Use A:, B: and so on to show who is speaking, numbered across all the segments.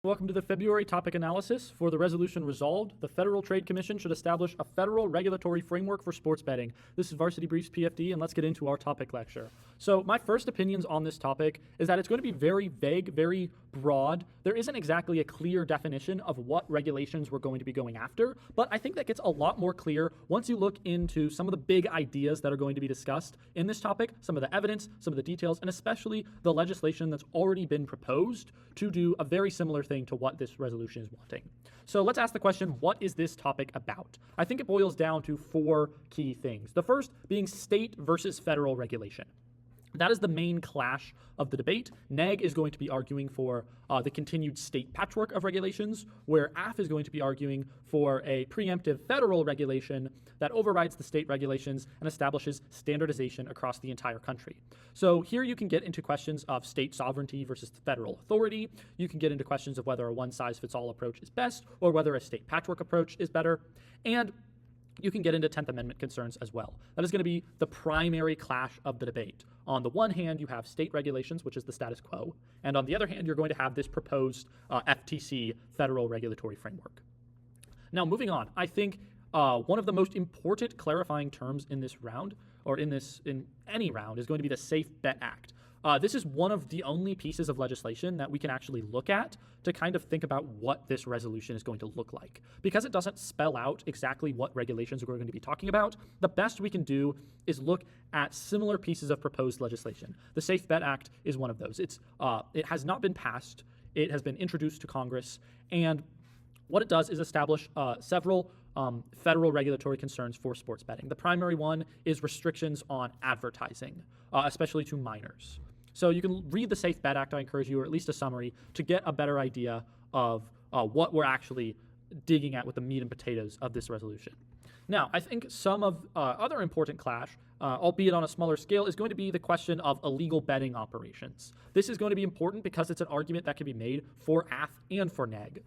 A: Welcome to the February topic analysis. For the resolution resolved, the Federal Trade Commission should establish a federal regulatory framework for sports betting. This is Varsity Briefs PFD, and let's get into our topic lecture. So my first opinions on this topic is that it's going to be very vague, very broad. There isn't exactly a clear definition of what regulations we're going to be going after, but I think that gets a lot more clear once you look into some of the big ideas that are going to be discussed in this topic, some of the evidence, some of the details, and especially the legislation that's already been proposed to do a very similar thing to what this resolution is wanting. So let's ask the question, what is this topic about? I think it boils down to four key things. The first being state versus federal regulation. That is the main clash of the debate. NEG is going to be arguing for the continued state patchwork of regulations, where AF is going to be arguing for a preemptive federal regulation that overrides the state regulations and establishes standardization across the entire country. So here you can get into questions of state sovereignty versus federal authority. You can get into questions of whether a one-size-fits-all approach is best or whether a state patchwork approach is better. And you can get into 10th Amendment concerns as well. That is going to be the primary clash of the debate. On the one hand, you have state regulations, which is the status quo, and on the other hand, you're going to have this proposed FTC federal regulatory framework. Now, moving on, I think one of the most important clarifying terms in this round, or in any round, is going to be the Safe Bet Act. This is one of the only pieces of legislation that we can actually look at to kind of think about what this resolution is going to look like. Because it doesn't spell out exactly what regulations we're going to be talking about, the best we can do is look at similar pieces of proposed legislation. The Safe Bet Act is one of those. It has not been passed. It has been introduced to Congress, and what it does is establish several federal regulatory concerns for sports betting. The primary one is restrictions on advertising, especially to minors. So you can read the Safe Bet Act, I encourage you, or at least a summary, to get a better idea of what we're actually digging at with the meat and potatoes of this resolution. Now, I think some of other important clash, albeit on a smaller scale, is going to be the question of illegal betting operations. This is going to be important because it's an argument that can be made for AF and for NEG.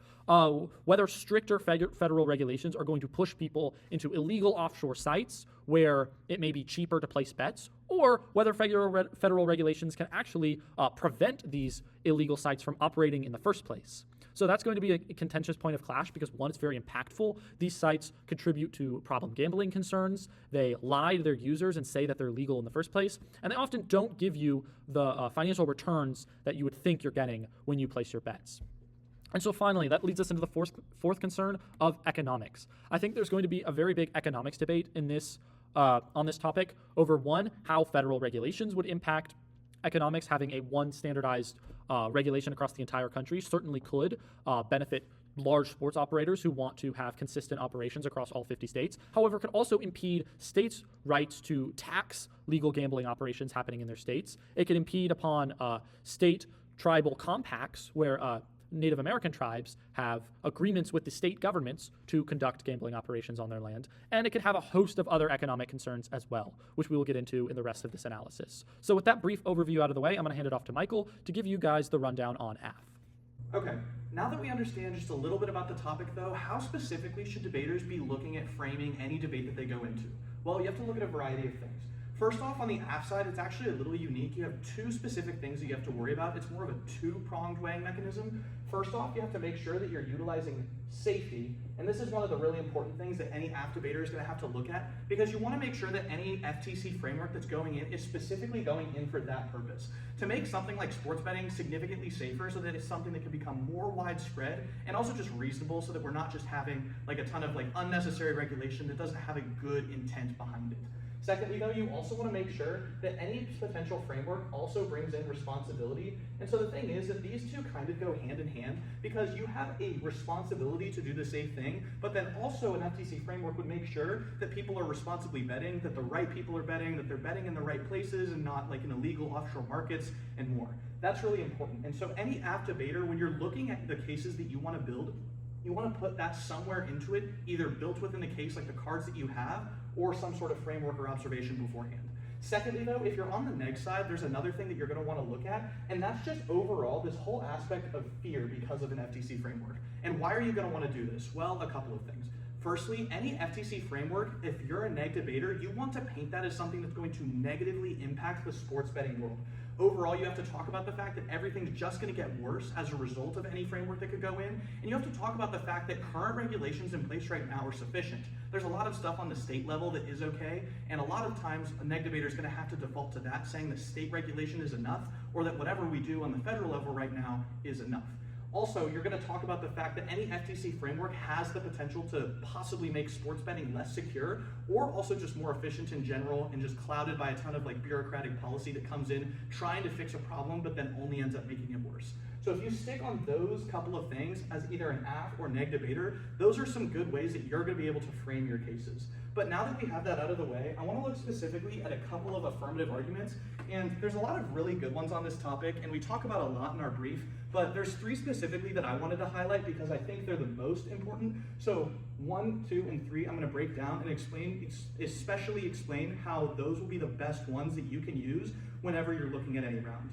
A: Whether stricter federal regulations are going to push people into illegal offshore sites where it may be cheaper to place bets, or whether federal regulations can actually prevent these illegal sites from operating in the first place. So that's going to be a contentious point of clash because, one, it's very impactful. These sites contribute to problem gambling concerns. They lie to their users and say that they're legal in the first place. And they often don't give you the financial returns that you would think you're getting when you place your bets. And so finally, that leads us into the fourth concern of economics. I think there's going to be a very big economics debate in this on this topic over, one, how federal regulations would impact economics. Having a one standardized regulation across the entire country certainly could benefit large sports operators who want to have consistent operations across all 50 states. However, it could also impede states' rights to tax legal gambling operations happening in their states. It could impede upon state tribal compacts where Native American tribes have agreements with the state governments to conduct gambling operations on their land, and it could have a host of other economic concerns as well, which we will get into in the rest of this analysis. So with that brief overview out of the way, I'm going to hand it off to Michael to give you guys the rundown on AF.
B: Okay, now that we understand just a little bit about the topic though, how specifically should debaters be looking at framing any debate that they go into? Well, you have to look at a variety of things. First off, on the AF side, it's actually a little unique. You have two specific things that you have to worry about. It's more of a two-pronged weighing mechanism. First off, you have to make sure that you're utilizing safety, and this is one of the really important things that any AF debater is going to have to look at, because you want to make sure that any FTC framework that's going in is specifically going in for that purpose. To make something like sports betting significantly safer so that it's something that can become more widespread and also just reasonable so that we're not just having like a ton of like unnecessary regulation that doesn't have a good intent behind it. Secondly, though, you also want to make sure that any potential framework also brings in responsibility. And so the thing is that these two kind of go hand in hand, because you have a responsibility to do the safe thing, but then also an FTC framework would make sure that people are responsibly betting, that the right people are betting, that they're betting in the right places and not like in illegal offshore markets and more. That's really important. And so any AF debater, when you're looking at the cases that you want to build, you want to put that somewhere into it, either built within the case like the cards that you have, or some sort of framework or observation beforehand. Secondly though, if you're on the neg side, there's another thing that you're going to want to look at, and that's just overall this whole aspect of fear because of an FTC framework. And why are you going to want to do this? Well, a couple of things. Firstly, any FTC framework, if you're a neg debater, you want to paint that as something that's going to negatively impact the sports betting world. Overall, you have to talk about the fact that everything's just going to get worse as a result of any framework that could go in, and you have to talk about the fact that current regulations in place right now are sufficient. There's a lot of stuff on the state level that is okay, and a lot of times a neg debater is going to have to default to that, saying that state regulation is enough, or that whatever we do on the federal level right now is enough. Also, you're going to talk about the fact that any FTC framework has the potential to possibly make sports betting less secure, or also just more efficient in general, and just clouded by a ton of like bureaucratic policy that comes in trying to fix a problem, but then only ends up making it worse. So if you stick on those couple of things as either an AF or neg debater, those are some good ways that you're going to be able to frame your cases. But now that we have that out of the way, I want to look specifically at a couple of affirmative arguments, and there's a lot of really good ones on this topic, and we talk about a lot in our brief, but there's three specifically that I wanted to highlight because I think they're the most important. So 1, 2, and 3, I'm going to break down and especially explain how those will be the best ones that you can use whenever you're looking at any round.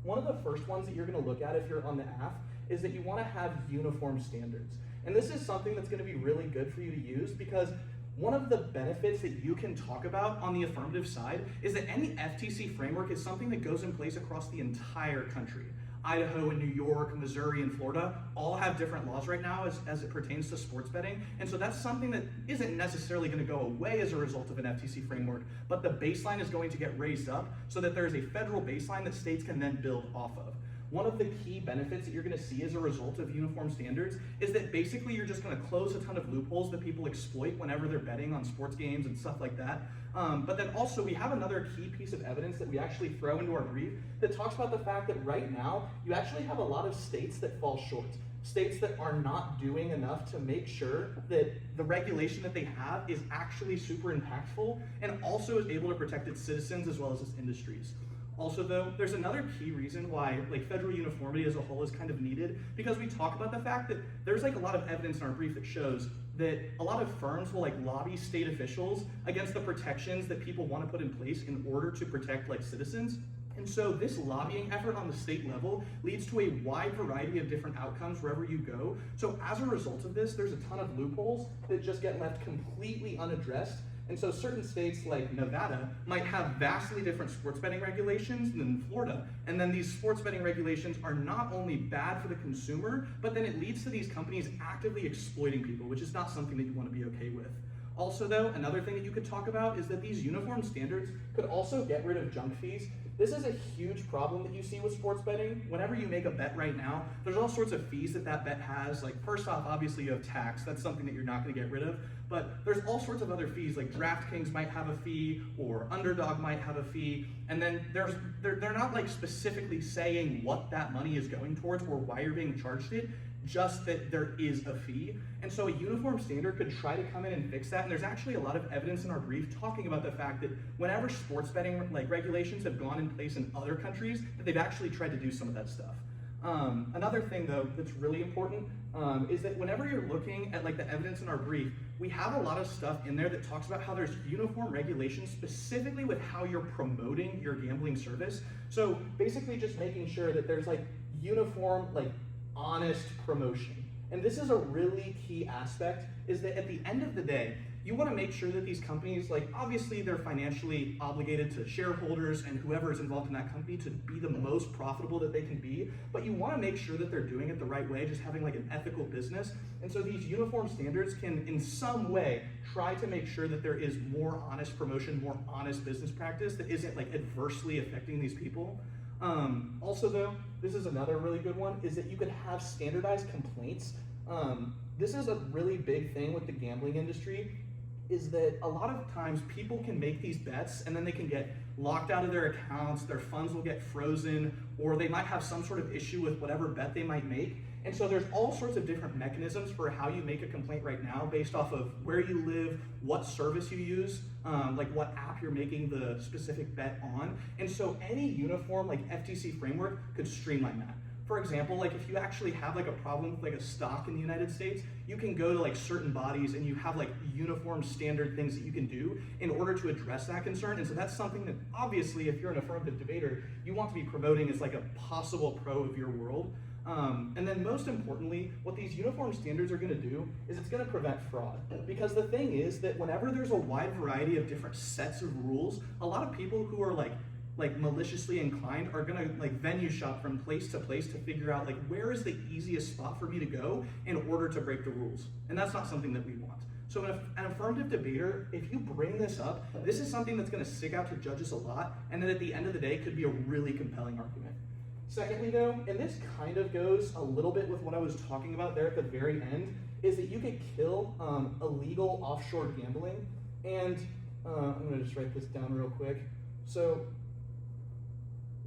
B: One of the first ones that you're going to look at if you're on the AF is that you want to have uniform standards. And this is something that's going to be really good for you to use because one of the benefits that you can talk about on the affirmative side is that any FTC framework is something that goes in place across the entire country. Idaho and New York, Missouri and Florida all have different laws right now as it pertains to sports betting. And so that's something that isn't necessarily going to go away as a result of an FTC framework, but the baseline is going to get raised up so that there's a federal baseline that states can then build off of. One of the key benefits that you're going to see as a result of uniform standards is that basically you're just going to close a ton of loopholes that people exploit whenever they're betting on sports games and stuff like that. But then also we have another key piece of evidence that we actually throw into our brief that talks about the fact that right now you actually have a lot of states that fall short. States that are not doing enough to make sure that the regulation that they have is actually super impactful and also is able to protect its citizens as well as its industries. Also though, there's another key reason why like federal uniformity as a whole is kind of needed because we talk about the fact that there's like a lot of evidence in our brief that shows that a lot of firms will like lobby state officials against the protections that people want to put in place in order to protect like citizens. And so this lobbying effort on the state level leads to a wide variety of different outcomes wherever you go. So as a result of this, there's a ton of loopholes that just get left completely unaddressed. And so certain states like Nevada might have vastly different sports betting regulations than Florida. And then these sports betting regulations are not only bad for the consumer, but then it leads to these companies actively exploiting people, which is not something that you want to be okay with. Also though, another thing that you could talk about is that these uniform standards could also get rid of junk fees. This is a huge problem that you see with sports betting. Whenever you make a bet right now, there's all sorts of fees that bet has. Like first off, obviously you have tax. That's something that you're not going to get rid of. But there's all sorts of other fees, like DraftKings might have a fee, or Underdog might have a fee. And then they're not like specifically saying what that money is going towards or why you're being charged it, just that there is a fee. And so a uniform standard could try to come in and fix that. And there's actually a lot of evidence in our brief talking about the fact that whenever sports betting like regulations have gone in place in other countries, that they've actually tried to do some of that stuff. Another thing though that's really important is that whenever you're looking at like the evidence in our brief, we have a lot of stuff in there that talks about how there's uniform regulations specifically with how you're promoting your gambling service. So basically just making sure that there's like uniform, like honest promotion. And this is a really key aspect, is that at the end of the day, you want to make sure that these companies, like obviously they're financially obligated to shareholders and whoever is involved in that company to be the most profitable that they can be, but you want to make sure that they're doing it the right way, just having like an ethical business. And so these uniform standards can in some way try to make sure that there is more honest promotion, more honest business practice that isn't like adversely affecting these people. Also though, this is another really good one, is that you could have standardized complaints. This is a really big thing with the gambling industry, is that a lot of times people can make these bets and then they can get locked out of their accounts, their funds will get frozen, or they might have some sort of issue with whatever bet they might make. And so there's all sorts of different mechanisms for how you make a complaint right now based off of where you live, what service you use, like what app you're making the specific bet on. And so any uniform like FTC framework could streamline that. For example, like if you actually have like a problem with like a stock in the United States, you can go to like certain bodies and you have like uniform standard things that you can do in order to address that concern. And so that's something that obviously if you're an affirmative debater, you want to be promoting as like a possible pro of your world. And then most importantly, what these uniform standards are going to do is it's going to prevent fraud. Because the thing is that whenever there's a wide variety of different sets of rules, a lot of people who are like like maliciously inclined are gonna like venue shop from place to figure out like where is the easiest spot for me to go in order to break the rules. And that's not something that we want. So an affirmative debater, if you bring this up, this is something that's gonna stick out to judges a lot, and then at the end of the day could be a really compelling argument. Secondly though, and this kind of goes a little bit with what I was talking about there at the very end, is that you could kill illegal offshore gambling. And I'm gonna just write this down real quick. So,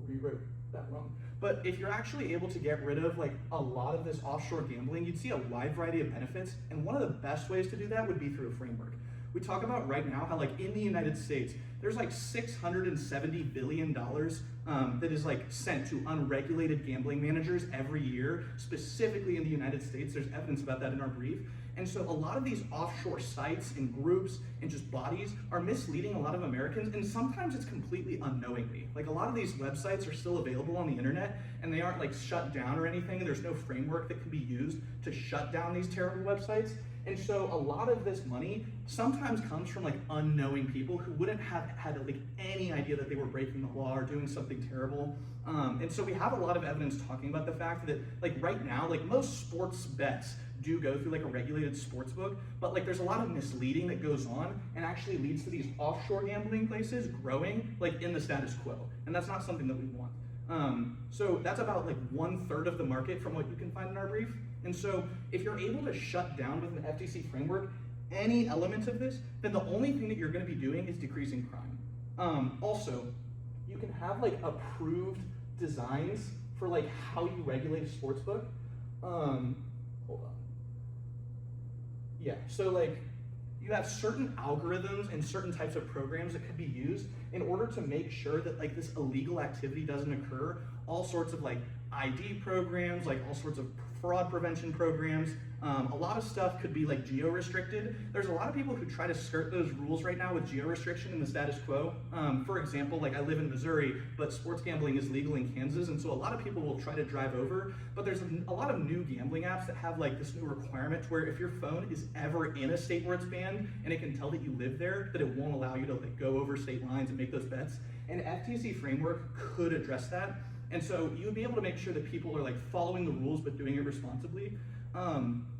B: rewrote that wrong. But if you're actually able to get rid of like a lot of this offshore gambling, you'd see a wide variety of benefits. And one of the best ways to do that would be through a framework. We talk about right now how like in the United States, there's like $670 billion that is like sent to unregulated gambling managers every year, specifically in the United States. There's evidence about that in our brief. And so a lot of these offshore sites and groups and just bodies are misleading a lot of Americans, and sometimes it's completely unknowingly. Like a lot of these websites are still available on the internet and they aren't like shut down or anything, and there's no framework that can be used to shut down these terrible websites. And so a lot of this money sometimes comes from like unknowing people who wouldn't have had like any idea that they were breaking the law or doing something terrible. And so we have a lot of evidence talking about the fact that like right now, like most sports bets do go through like a regulated sports book, but like there's a lot of misleading that goes on and actually leads to these offshore gambling places growing like in the status quo. And that's not something that we want. So that's about like 1/3 of the market from what you can find in our brief. And so if you're able to shut down with an FTC framework any element of this, then the only thing that you're gonna be doing is decreasing crime. Also, you can have like approved designs for like how you regulate a sports book. Hold on. Yeah, so like you have certain algorithms and certain types of programs that could be used in order to make sure that like this illegal activity doesn't occur. All sorts of like ID programs, like all sorts of fraud prevention programs. A lot of stuff could be like geo-restricted. There's a lot of people who try to skirt those rules right now with geo-restriction in the status quo. For example, like I live in Missouri, but sports gambling is legal in Kansas, and so a lot of people will try to drive over, but there's a lot of new gambling apps that have like this new requirement where if your phone is ever in a state where it's banned and it can tell that you live there, that it won't allow you to like go over state lines and make those bets. An FTC framework could address that. And so you would be able to make sure that people are like following the rules but doing it responsibly.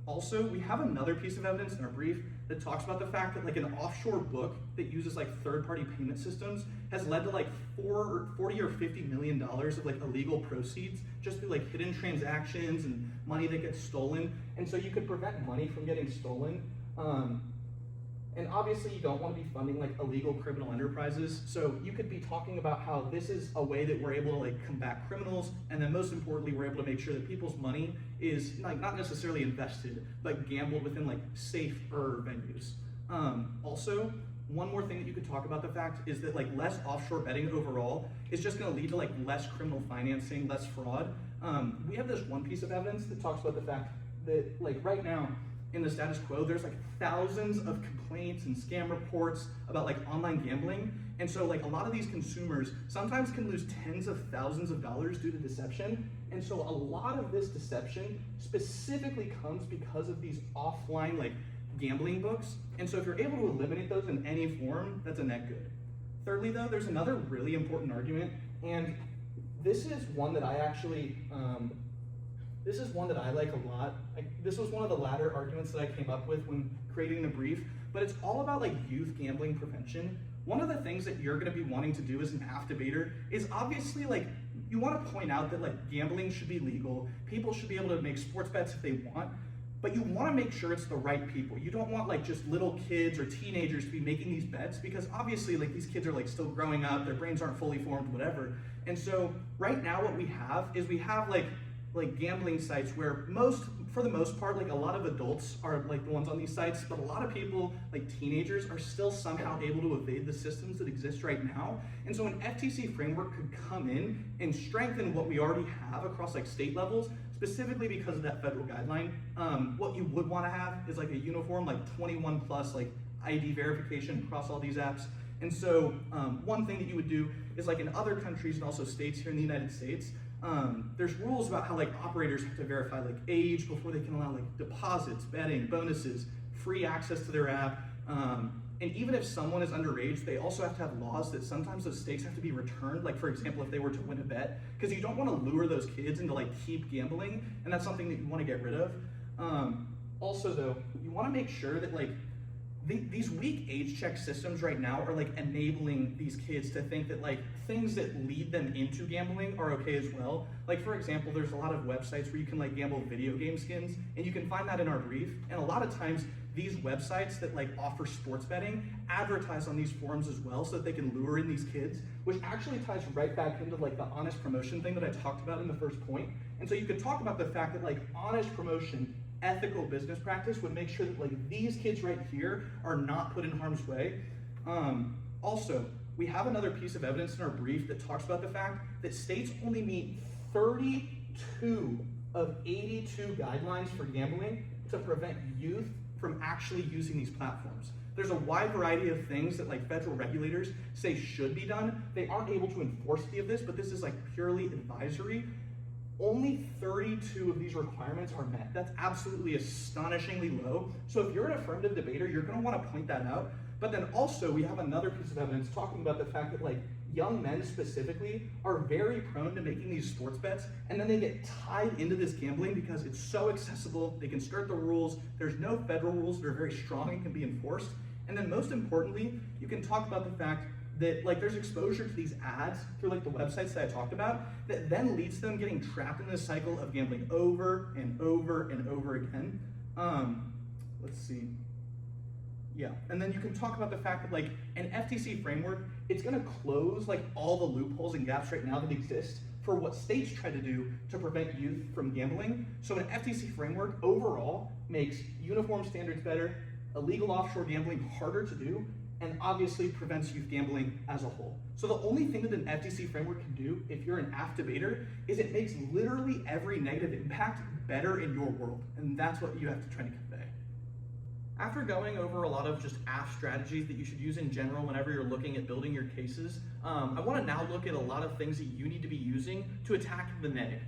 B: Also, we have another piece of evidence in our brief that talks about the fact that like an offshore book that uses like third-party payment systems has led to like $40 or $50 million of like illegal proceeds just through like hidden transactions and money that gets stolen. And so you could prevent money from getting stolen. And obviously you don't want to be funding like illegal criminal enterprises. So you could be talking about how this is a way that we're able to like combat criminals, and then most importantly, we're able to make sure that people's money is like not necessarily invested, but gambled within like safer venues. Also, one more thing that you could talk about the fact is that like less offshore betting overall is just going to lead to like less criminal financing, less fraud. We have this one piece of evidence that talks about the fact that like right now, in the status quo, there's like thousands of complaints and scam reports about like online gambling. And so like a lot of these consumers sometimes can lose tens of thousands of dollars due to deception. And so a lot of this deception specifically comes because of these offline like gambling books. And so if you're able to eliminate those in any form, that's a net good. Thirdly though, there's another really important argument, and this is one that I actually, this is one that I like a lot. This was one of the latter arguments that I came up with when creating the brief, but it's all about like youth gambling prevention. One of the things that you're gonna be wanting to do as an AF debater is obviously like, you wanna point out that like gambling should be legal, people should be able to make sports bets if they want, but you wanna make sure it's the right people. You don't want like just little kids or teenagers to be making these bets, because obviously like these kids are like still growing up, their brains aren't fully formed, whatever. And so right now what we have is we have like gambling sites where for the most part, like a lot of adults are like the ones on these sites, but a lot of people, like teenagers, are still somehow able to evade the systems that exist right now. And so an FTC framework could come in and strengthen what we already have across like state levels, specifically because of that federal guideline. What you would want to have is like a uniform, like 21 plus like ID verification across all these apps. And so one thing that you would do is like in other countries and also states here in the United States, there's rules about how like operators have to verify like age before they can allow like deposits, betting, bonuses, free access to their app. And even if someone is underage, they also have to have laws that sometimes those stakes have to be returned. Like for example, if they were to win a bet, because you don't want to lure those kids into like keep gambling, and that's something that you want to get rid of. Also though, you want to make sure that like these weak age check systems right now are like enabling these kids to think that like things that lead them into gambling are okay as well. Like for example, there's a lot of websites where you can like gamble video game skins, and you can find that in our brief. And a lot of times these websites that like offer sports betting advertise on these forums as well, so that they can lure in these kids, which actually ties right back into like the honest promotion thing that I talked about in the first point. And so you could talk about the fact that like honest promotion, ethical business practice would make sure that like these kids right here are not put in harm's way. Also, we have another piece of evidence in our brief that talks about the fact that states only meet 32 of 82 guidelines for gambling to prevent youth from actually using these platforms. There's a wide variety of things that like federal regulators say should be done. They aren't able to enforce any of this, but this is like purely advisory. Only 32 of these requirements are met. That's absolutely astonishingly low. So if you're an affirmative debater, you're going to want to point that out. But then also we have another piece of evidence talking about the fact that like young men specifically are very prone to making these sports bets, and then they get tied into this gambling because it's so accessible. They can skirt the rules. There's no federal rules that are very strong and can be enforced. And then most importantly, you can talk about the fact that like there's exposure to these ads through like the websites that I talked about that then leads to them getting trapped in this cycle of gambling over and over and over again. Let's see. Yeah, and then you can talk about the fact that like an FTC framework, it's gonna close like all the loopholes and gaps right now that exist for what states try to do to prevent youth from gambling. So an FTC framework overall makes uniform standards better, illegal offshore gambling harder to do, and obviously prevents youth gambling as a whole. So the only thing that an FTC framework can do if you're an AF debater is it makes literally every negative impact better in your world, and that's what you have to try to convey. After going over a lot of just AF strategies that you should use in general whenever you're looking at building your cases, I want to now look at a lot of things that you need to be using to attack the neg.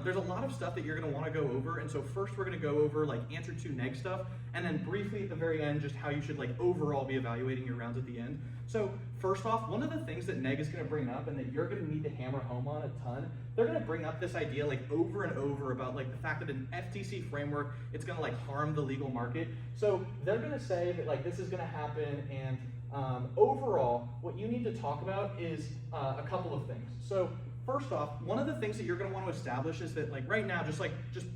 B: There's a lot of stuff that you're going to want to go over, and so first we're going to go over like answer to neg stuff, and then briefly at the very end just how you should like overall be evaluating your rounds at the end. So first off, one of the things that neg is going to bring up and that you're going to need to hammer home on a ton, they're going to bring up this idea like over and over about like the fact that an FTC framework, it's going to like harm the legal market. So they're going to say that like this is going to happen, and overall what you need to talk about is a couple of things. So first off, one of the things that you're going to want to establish is that like right now, just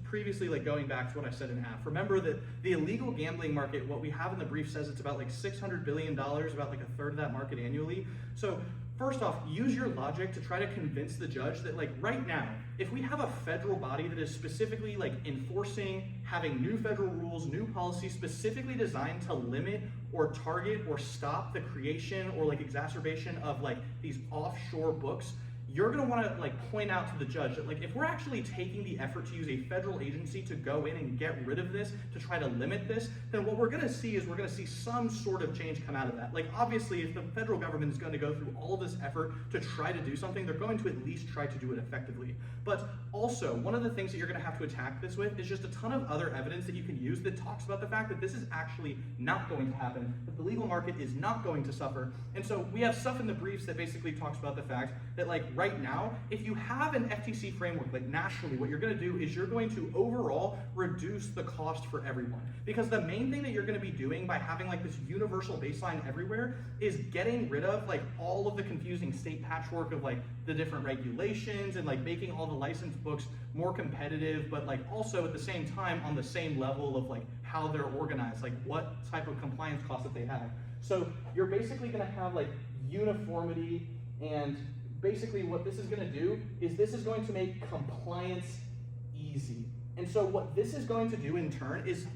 B: previously like going back to what I said in half, remember that the illegal gambling market, what we have in the brief says it's about like $600 billion, about like a third of that market annually. So first off, use your logic to try to convince the judge that like right now, if we have a federal body that is specifically like enforcing, having new federal rules, new policies specifically designed to limit or target or stop the creation or like exacerbation of like these offshore books, you're going to want to like point out to the judge that like if we're actually taking the effort to use a federal agency to go in and get rid of this, to try to limit this, then what we're going to see is we're going to see some sort of change come out of that. Like obviously if the federal government is going to go through all of this effort to try to do something, they're going to at least try to do it effectively. But also one of the things that you're going to have to attack this with is just a ton of other evidence that you can use that talks about the fact that this is actually not going to happen, that the legal market is not going to suffer. And so we have stuff in the briefs that basically talks about the fact that like right now, if you have an FTC framework, like nationally, what you're going to do is you're going to overall reduce the cost for everyone. Because the main thing that you're going to be doing by having like this universal baseline everywhere is getting rid of like all of the confusing state patchwork of like the different regulations and like making all the license books more competitive, but like also at the same time on the same level of like how they're organized, like what type of compliance costs that they have. So you're basically going to have like uniformity, and basically what this is going to do is this is going to make compliance easy. And so what this is going to do in turn is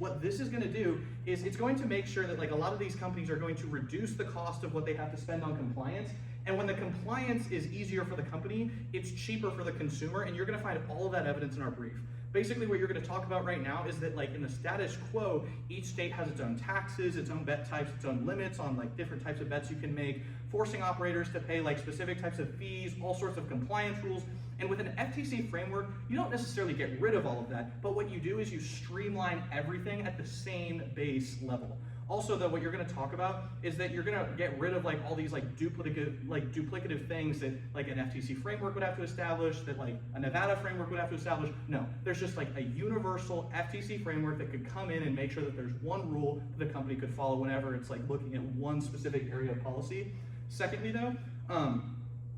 B: it's going to make sure that like a lot of these companies are going to reduce the cost of what they have to spend on compliance. And when the compliance is easier for the company, it's cheaper for the consumer, and you're going to find all of that evidence in our brief. Basically what you're going to talk about right now is that like in the status quo, each state has its own taxes, its own bet types, its own limits on like different types of bets you can make, forcing operators to pay like specific types of fees, all sorts of compliance rules. And with an FTC framework, you don't necessarily get rid of all of that, but what you do is you streamline everything at the same base level. Also, though, what you're going to talk about is that you're going to get rid of like all these like duplicative things that like an FTC framework would have to establish, that like a Nevada framework would have to establish. No, there's just like a universal FTC framework that could come in and make sure that there's one rule that the company could follow whenever it's like looking at one specific area of policy. Secondly, though,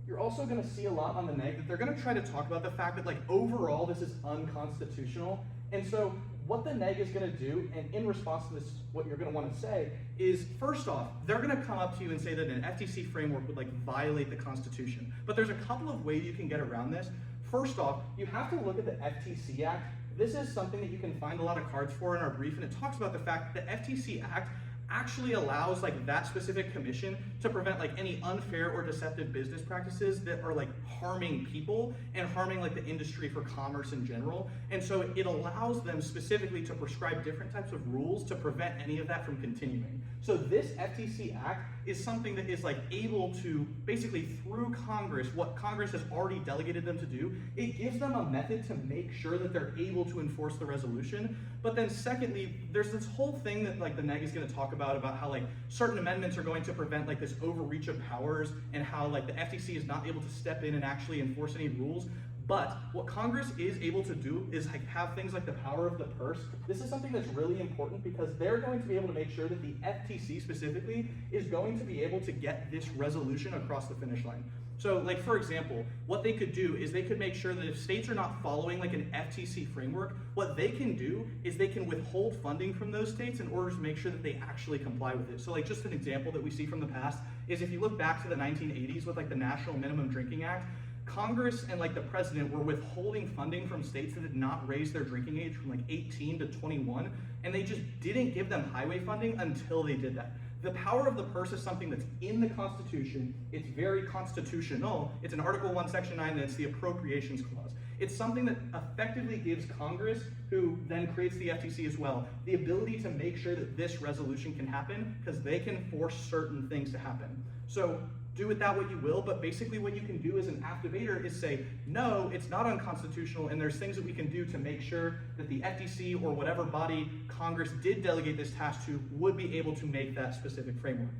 B: you're also going to see a lot on the neg that they're going to try to talk about the fact that like overall this is unconstitutional. And so what the neg is going to do, and in response to this, what you're going to want to say is, first off, they're going to come up to you and say that an FTC framework would like violate the Constitution. But there's a couple of ways you can get around this. First off, you have to look at the FTC Act. This is something that you can find a lot of cards for in our brief, and it talks about the fact that the FTC Act actually allows like that specific commission to prevent like any unfair or deceptive business practices that are like harming people and harming like the industry for commerce in general. And so it allows them specifically to prescribe different types of rules to prevent any of that from continuing. So this FTC Act is something that is like able to basically through Congress, what Congress has already delegated them to do, it gives them a method to make sure that they're able to enforce the resolution. But then secondly, there's this whole thing that like the neg is going to talk about how like certain amendments are going to prevent like this overreach of powers and how like the FTC is not able to step in and actually enforce any rules. But what Congress is able to do is like have things like the power of the purse. This is something that's really important because they're going to be able to make sure that the FTC specifically is going to be able to get this resolution across the finish line. So like, for example, what they could do is they could make sure that if states are not following like an FTC framework, what they can do is they can withhold funding from those states in order to make sure that they actually comply with it. So like just an example that we see from the past is if you look back to the 1980s with like the National Minimum Drinking Act, Congress and like the president were withholding funding from states that had not raised their drinking age from like 18 to 21, and they just didn't give them highway funding until they did that. The power of the purse is something that's in the Constitution. It's very constitutional. It's in Article 1, Section 9, and it's the Appropriations Clause. It's something that effectively gives Congress, who then creates the FTC as well, the ability to make sure that this resolution can happen because they can force certain things to happen. So do with that what you will, but basically what you can do as an app debater is say, no, it's not unconstitutional, and there's things that we can do to make sure that the FTC or whatever body Congress did delegate this task to would be able to make that specific framework.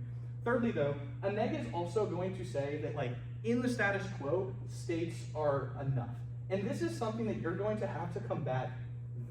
B: Thirdly, though, a neg is also going to say that like in the status quo, states are enough. And this is something that you're going to have to combat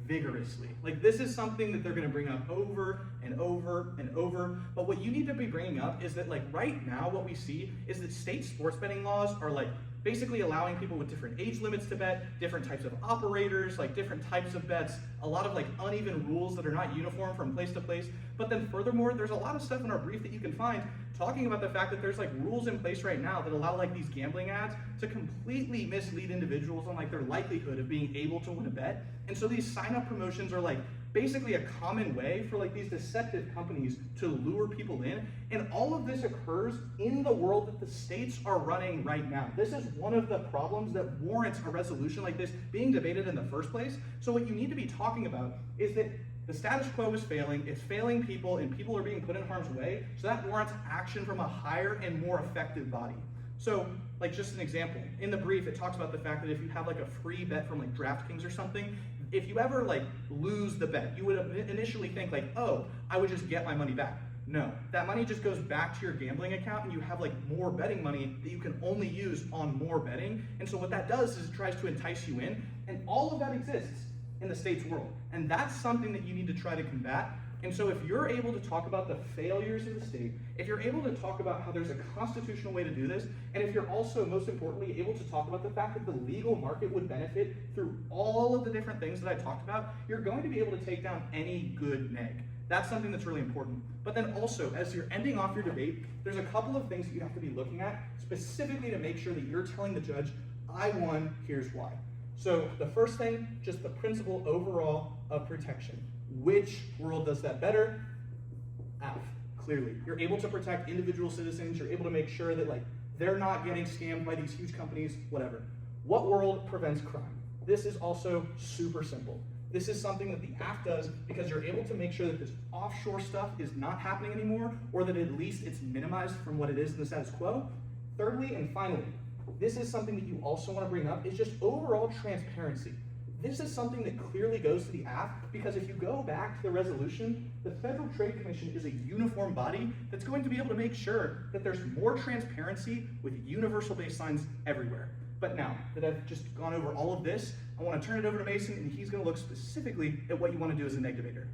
B: vigorously. Like this is something that they're going to bring up over and over and over. But what you need to be bringing up is that like right now what we see is that state sports betting laws are like basically allowing people with different age limits to bet, different types of operators, like different types of bets, a lot of like uneven rules that are not uniform from place to place. But then furthermore, there's a lot of stuff in our brief that you can find talking about the fact that there's like rules in place right now that allow like these gambling ads to completely mislead individuals on like their likelihood of being able to win a bet. And so these sign-up promotions are like basically a common way for like these deceptive companies to lure people in. And all of this occurs in the world that the states are running right now. This is one of the problems that warrants a resolution like this being debated in the first place. So what you need to be talking about is that the status quo is failing, it's failing people, and people are being put in harm's way, so that warrants action from a higher and more effective body. So, like just an example, in the brief it talks about the fact that if you have like a free bet from like DraftKings or something, if you ever like lose the bet, you would initially think like, oh, I would just get my money back. No, that money just goes back to your gambling account and you have like more betting money that you can only use on more betting. And so what that does is it tries to entice you in, and all of that exists in the state's world. And that's something that you need to try to combat. And so if you're able to talk about the failures of the state, if you're able to talk about how there's a constitutional way to do this, and if you're also, most importantly, able to talk about the fact that the legal market would benefit through all of the different things that I talked about, you're going to be able to take down any good neg. That's something that's really important. But then also, as you're ending off your debate, there's a couple of things that you have to be looking at specifically to make sure that you're telling the judge, I won, here's why. So the first thing, just the principle overall of protection. Which world does that better? AF, clearly. You're able to protect individual citizens, you're able to make sure that like they're not getting scammed by these huge companies, whatever. What world prevents crime? This is also super simple. This is something that the AF does because you're able to make sure that this offshore stuff is not happening anymore, or that at least it's minimized from what it is in the status quo. Thirdly and finally, this is something that you also want to bring up, is just overall transparency. This is something that clearly goes to the app, because if you go back to the resolution, the Federal Trade Commission is a uniform body that's going to be able to make sure that there's more transparency with universal baselines everywhere. But now that I've just gone over all of this, I want to turn it over to Mason, and he's going to look specifically at what you want to do as a neg debater.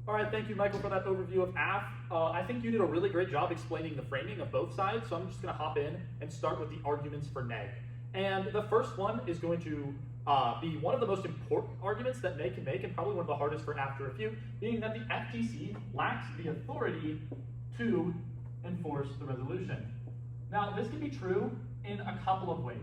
A: All right, thank you, Michael, for that overview of AF. I think you did a really great job explaining the framing of both sides, so I'm just going to hop in and start with the arguments for neg. And the first one is going to be one of the most important arguments that neg can make, and probably one of the hardest for AF to refute, being that the FTC lacks the authority to enforce the resolution. Now, this can be true in a couple of ways.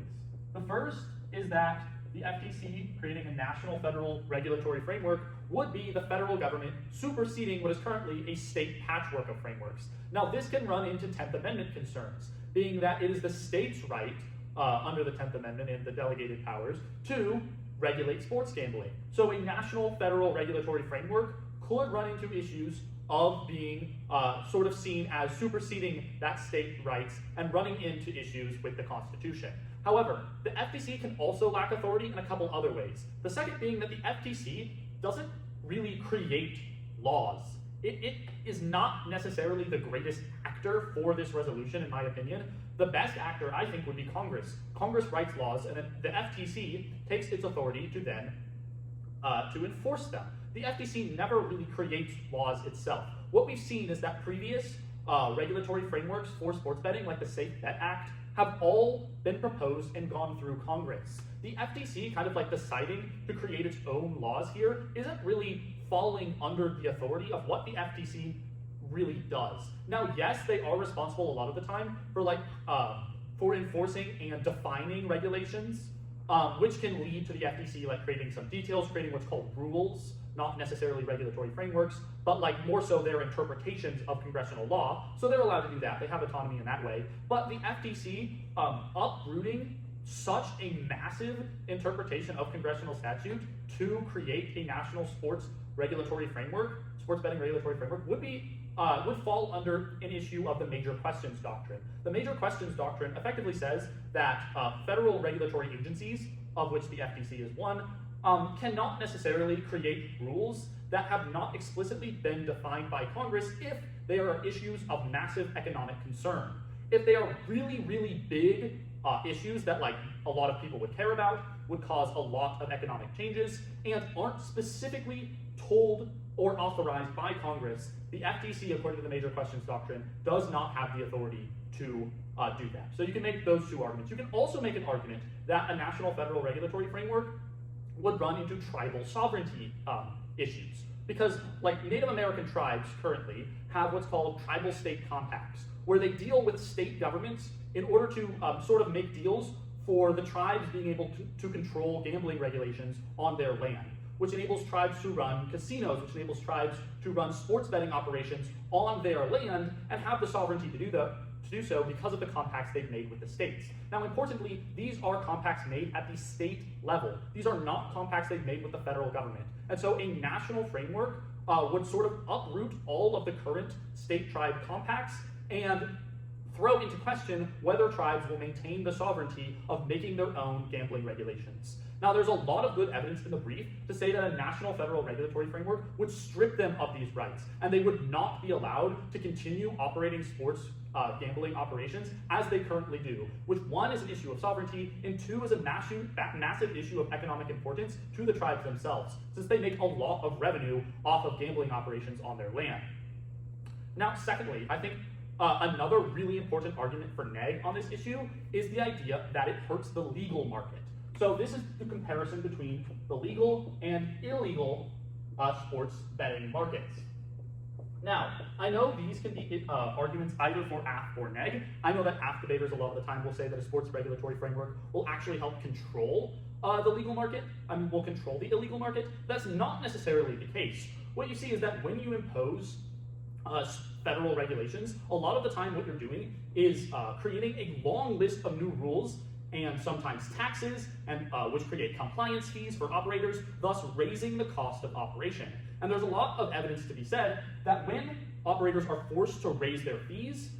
A: The first is that the FTC creating a national federal regulatory framework would be the federal government superseding what is currently a state patchwork of frameworks. Now, this can run into 10th Amendment concerns, being that it is the state's right under the 10th Amendment and the delegated powers to regulate sports gambling. So a national federal regulatory framework could run into issues of being sort of seen as superseding that state rights and running into issues with the Constitution. However, the FTC can also lack authority in a couple other ways. The second being that the FTC doesn't really create laws. It is not necessarily the greatest actor for this resolution, in my opinion. The best actor, I think, would be Congress. Congress writes laws, and then the FTC takes its authority to then to enforce them. The FTC never really creates laws itself. What we've seen is that previous regulatory frameworks for sports betting, like the Safe Bet Act, have all been proposed and gone through Congress. The FTC kind of like deciding to create its own laws here isn't really falling under the authority of what the FTC really does. Now, yes, they are responsible a lot of the time for enforcing and defining regulations, which can lead to the FTC like creating some details, creating what's called rules, not necessarily regulatory frameworks, but like more so their interpretations of congressional law. So they're allowed to do that. They have autonomy in that way. But the FTC uprooting such a massive interpretation of congressional statute to create a national sports regulatory framework, sports betting regulatory framework, would fall under an issue of the major questions doctrine. The major questions doctrine effectively says that federal regulatory agencies, of which the FTC is one, cannot necessarily create rules that have not explicitly been defined by Congress if they are issues of massive economic concern. If they are really, really big issues that like a lot of people would care about, would cause a lot of economic changes, and aren't specifically told or authorized by Congress, the FTC, according to the major questions doctrine, does not have the authority to do that. So you can make those two arguments. You can also make an argument that a national federal regulatory framework would run into tribal sovereignty issues. Because like Native American tribes currently have what's called tribal state compacts, where they deal with state governments in order to sort of make deals for the tribes being able to control gambling regulations on their land, which enables tribes to run casinos, which enables tribes to run sports betting operations on their land and have the sovereignty to do so because of the compacts they've made with the states. Now, importantly, these are compacts made at the state level. These are not compacts they've made with the federal government. And so a national framework would sort of uproot all of the current state-tribe compacts and throw into question whether tribes will maintain the sovereignty of making their own gambling regulations. Now, there's a lot of good evidence in the brief to say that a national federal regulatory framework would strip them of these rights, and they would not be allowed to continue operating sports gambling operations as they currently do, which one is an issue of sovereignty, and two is a massive issue of economic importance to the tribes themselves, since they make a lot of revenue off of gambling operations on their land. Now, secondly, I think another really important argument for neg on this issue is the idea that it hurts the legal market. So this is the comparison between the legal and illegal sports betting markets. Now, I know these can be arguments either for AF or neg. I know that AF debaters a lot of the time will say that a sports regulatory framework will actually help control the legal market, will control the illegal market. That's not necessarily the case. What you see is that when you impose federal regulations, a lot of the time what you're doing is creating a long list of new rules and sometimes taxes, and which create compliance fees for operators, thus raising the cost of operation. And there's a lot of evidence to be said that when operators are forced to raise their fees,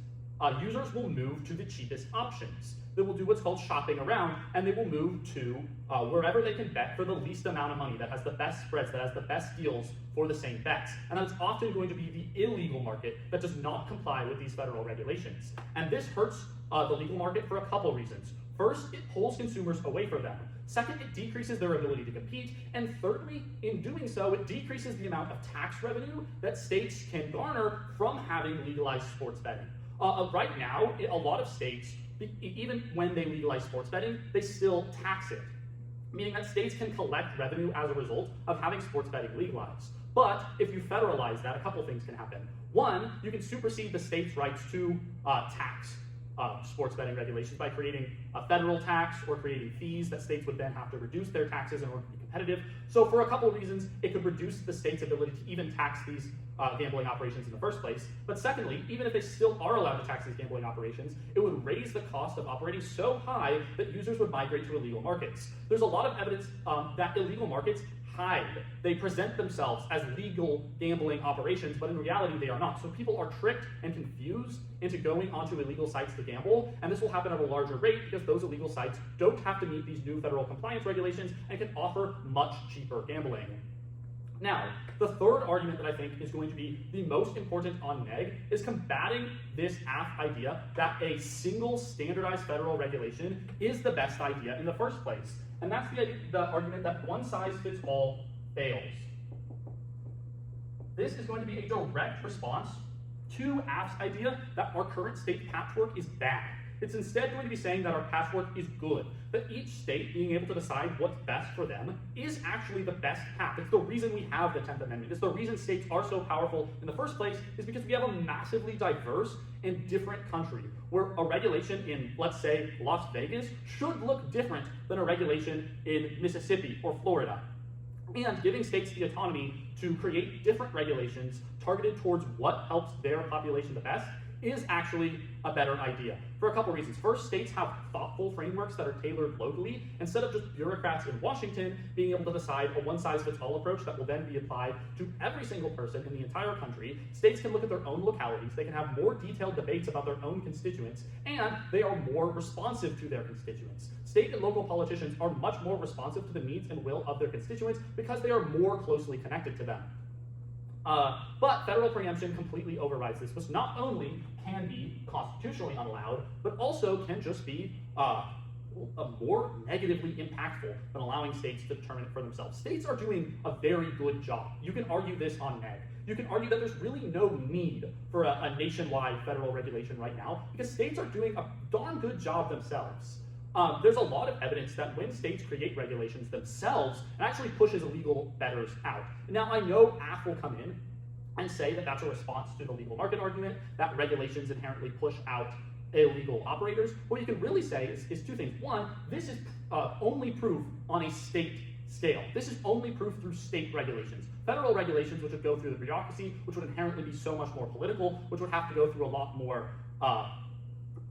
A: users will move to the cheapest options. They will do what's called shopping around, and they will move to wherever they can bet for the least amount of money, that has the best spreads, that has the best deals for the same bets. And that's often going to be the illegal market that does not comply with these federal regulations. And this hurts the legal market for a couple reasons. First, it pulls consumers away from them. Second, it decreases their ability to compete. And thirdly, in doing so, it decreases the amount of tax revenue that states can garner from having legalized sports betting. Right now, a lot of states, even when they legalize sports betting, they still tax it, meaning that states can collect revenue as a result of having sports betting legalized. But if you federalize that, a couple things can happen. One, you can supersede the state's rights to tax sports betting regulations by creating a federal tax or creating fees that states would then have to reduce their taxes in order to be competitive. So for a couple of reasons, it could reduce the state's ability to even tax these gambling operations in the first place. But secondly, even if they still are allowed to tax these gambling operations, it would raise the cost of operating so high that users would migrate to illegal markets. There's a lot of evidence that illegal markets hide. They present themselves as legal gambling operations, but in reality they are not. So people are tricked and confused into going onto illegal sites to gamble, and this will happen at a larger rate because those illegal sites don't have to meet these new federal compliance regulations and can offer much cheaper gambling. Now, the third argument that I think is going to be the most important on neg is combating this idea that a single standardized federal regulation is the best idea in the first place. And that's the argument that one size fits all fails. This is going to be a direct response to AF's idea that our current state patchwork is bad. It's instead going to be saying that our patchwork is good, that each state being able to decide what's best for them is actually the best path. It's the reason we have the 10th Amendment. It's the reason states are so powerful in the first place, is because we have a massively diverse and different country, where a regulation in, let's say, Las Vegas should look different than a regulation in Mississippi or Florida. And giving states the autonomy to create different regulations targeted towards what helps their population the best is actually a better idea for a couple reasons. First, states have thoughtful frameworks that are tailored locally, instead of just bureaucrats in Washington being able to decide a one-size-fits-all approach that will then be applied to every single person in the entire country. States can look at their own localities, they can have more detailed debates about their own constituents, and they are more responsive to their constituents. State and local politicians are much more responsive to the needs and will of their constituents because they are more closely connected to them. But federal preemption completely overrides this, which not only can be constitutionally unallowed, but also can just be more negatively impactful than allowing states to determine it for themselves. States are doing a very good job. You can argue this on neg. You can argue that there's really no need for a nationwide federal regulation right now because states are doing a darn good job themselves. There's a lot of evidence that when states create regulations themselves, it actually pushes illegal bettors out. Now, I know AF will come in and say that that's a response to the legal market argument, that regulations inherently push out illegal operators. What you can really say is two things. One, this is only proof on a state scale. This is only proof through state regulations. Federal regulations, which would go through the bureaucracy, which would inherently be so much more political, which would have to go through a lot more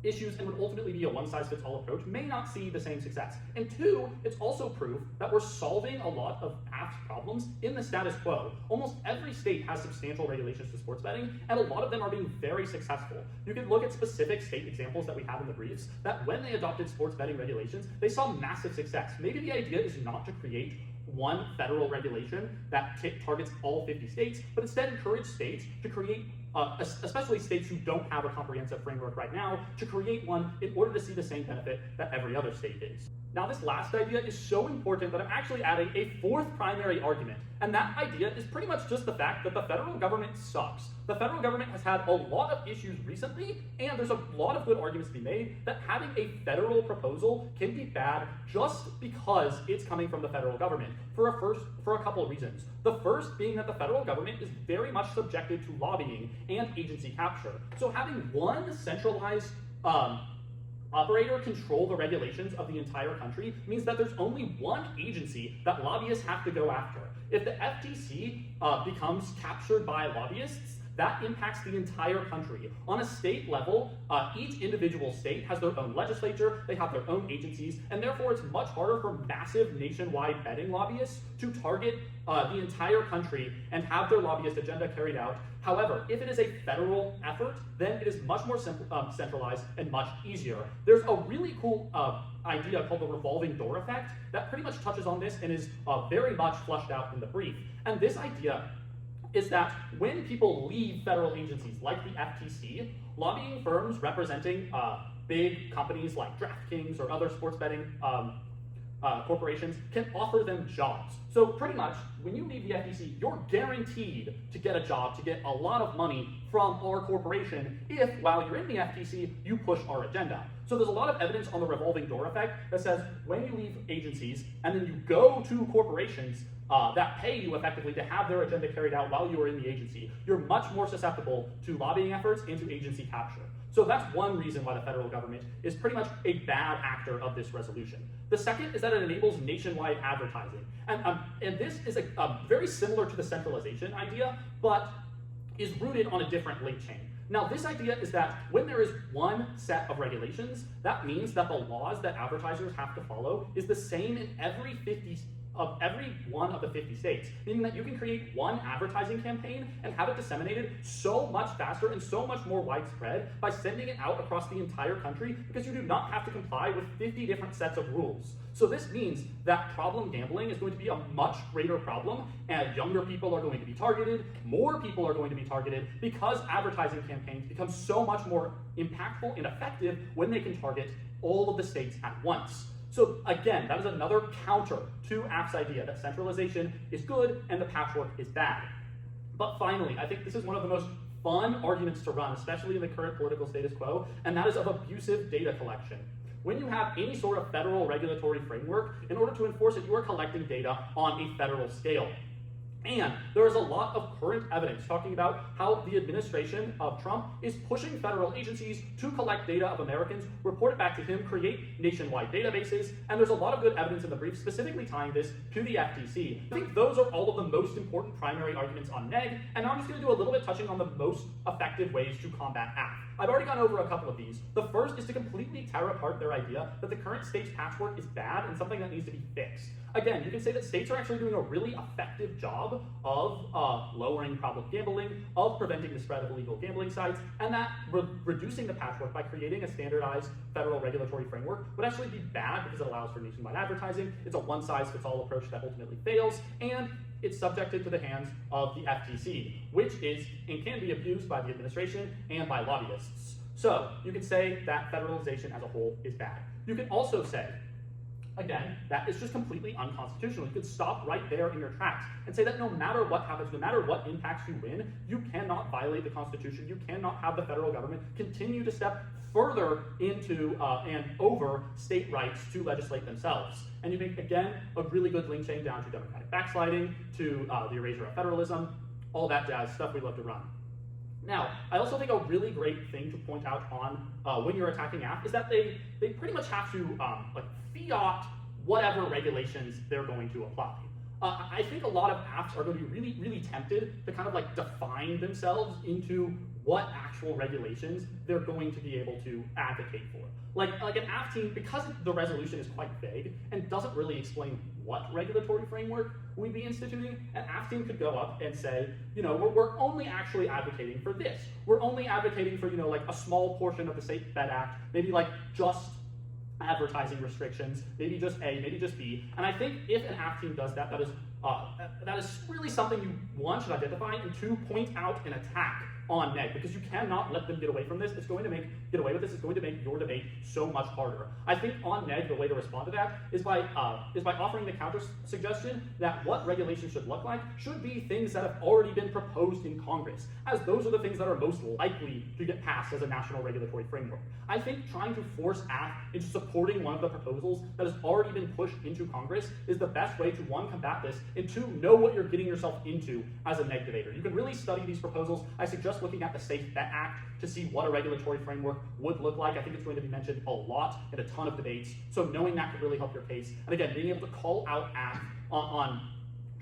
A: issues and would ultimately be a one-size-fits-all approach, may not see the same success. And two, it's also proof that we're solving a lot of AF's problems in the status quo. Almost every state has substantial regulations to sports betting, and a lot of them are being very successful. You can look at specific state examples that we have in the briefs, that when they adopted sports betting regulations, they saw massive success. Maybe the idea is not to create one federal regulation that targets all 50 states, but instead encourage states to create especially states who don't have a comprehensive framework right now, to create one in order to see the same benefit that every other state is. Now, this last idea is so important that I'm actually adding a fourth primary argument, and that idea is pretty much just the fact that the federal government sucks. The federal government has had a lot of issues recently, and there's a lot of good arguments to be made that having a federal proposal can be bad just because it's coming from the federal government for a couple of reasons. The first being that the federal government is very much subjected to lobbying and agency capture. So having one centralized operator control the regulations of the entire country means that there's only one agency that lobbyists have to go after. If the FTC becomes captured by lobbyists, that impacts the entire country. On a state level, each individual state has their own legislature, they have their own agencies, and therefore it's much harder for massive nationwide betting lobbyists to target the entire country and have their lobbyist agenda carried out. However, if it is a federal effort, then it is much more centralized and much easier. There's a really cool idea called the revolving door effect that pretty much touches on this and is very much fleshed out in the brief. And this idea is that when people leave federal agencies like the FTC, lobbying firms representing big companies like DraftKings or other sports betting corporations can offer them jobs. So pretty much, when you leave the FTC, you're guaranteed to get a job, to get a lot of money from our corporation if, while you're in the FTC, you push our agenda. So there's a lot of evidence on the revolving door effect that says when you leave agencies and then you go to corporations that pay you effectively to have their agenda carried out while you are in the agency, you're much more susceptible to lobbying efforts and to agency capture. So that's one reason why the federal government is pretty much a bad actor of this resolution. The second is that it enables nationwide advertising. And this is very similar to the centralization idea, but is rooted on a different link chain. Now, this idea is that when there is one set of regulations, that means that the laws that advertisers have to follow is the same in every one of the 50 states, meaning that you can create one advertising campaign and have it disseminated so much faster and so much more widespread by sending it out across the entire country because you do not have to comply with 50 different sets of rules. So this means that problem gambling is going to be a much greater problem, and younger people are going to be targeted, more people are going to be targeted, because advertising campaigns become so much more impactful and effective when they can target all of the states at once. So again, that is another counter to Aff's idea that centralization is good and the patchwork is bad. But finally, I think this is one of the most fun arguments to run, especially in the current political status quo, and that is of abusive data collection. When you have any sort of federal regulatory framework, in order to enforce it, you are collecting data on a federal scale. And there is a lot of current evidence talking about how the administration of Trump is pushing federal agencies to collect data of Americans, report it back to him, create nationwide databases, and there's a lot of good evidence in the brief specifically tying this to the FTC. I think those are all of the most important primary arguments on neg, and now I'm just going to do a little bit touching on the most effective ways to combat AF. I've already gone over a couple of these. The first is to completely tear apart their idea that the current state's patchwork is bad and something that needs to be fixed. Again, you can say that states are actually doing a really effective job of lowering problem gambling, of preventing the spread of illegal gambling sites, and that reducing the patchwork by creating a standardized federal regulatory framework would actually be bad because it allows for nationwide advertising. It's a one-size-fits-all approach that ultimately fails, and it's subjected to the hands of the FTC, which is and can be abused by the administration and by lobbyists. So you can say that federalization as a whole is bad. You can also say, again, that is just completely unconstitutional. You could stop right there in your tracks and say that no matter what happens, no matter what impacts you win, you cannot violate the Constitution. You cannot have the federal government continue to step further into and over state rights to legislate themselves. And you make, again, a really good link chain down to democratic backsliding, to the erasure of federalism, all that jazz, stuff we love to run. Now, I also think a really great thing to point out on when you're attacking AF is that they pretty much have to fiat whatever regulations they're going to apply. I think a lot of apps are going to be really, really tempted to kind of define themselves into what actual regulations they're going to be able to advocate for. Like an app team, because the resolution is quite vague and doesn't really explain what regulatory framework we'd be instituting, an app team could go up and say, we're only actually advocating for this. We're only advocating for, a small portion of the Safe Bet Act, maybe just advertising restrictions, maybe just A, maybe just B. And I think if an app team does that, that is really something you, one, should identify, and two, point out an attack on neg, because you cannot let them get away from this. It's going to make your debate so much harder. I think on neg, the way to respond to that is by offering the counter suggestion that what regulations should look like should be things that have already been proposed in Congress, as those are the things that are most likely to get passed as a national regulatory framework. I think trying to force AF into supporting one of the proposals that has already been pushed into Congress is the best way to, one, combat this, and two, know what you're getting yourself into as a neg debater. You can really study these proposals. I suggest looking at the Safe Bet Act to see what a regulatory framework would look like. I think it's going to be mentioned a lot in a ton of debates, so knowing that could really help your case. And again, being able to call out AF on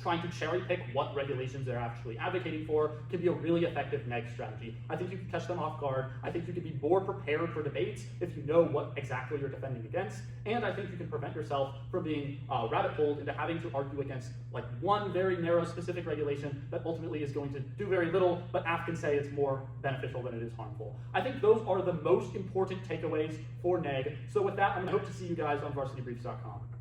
A: trying to cherry pick what regulations they're actually advocating for can be a really effective neg strategy. I think you can catch them off guard. I think you can be more prepared for debates if you know what exactly you're defending against. And I think you can prevent yourself from being rabbit-holed into having to argue against like one very narrow specific regulation that ultimately is going to do very little, but AF can say it's more beneficial than it is harmful. I think those are the most important takeaways for neg. So with that, I'm going to hope to see you guys on varsitybriefs.com.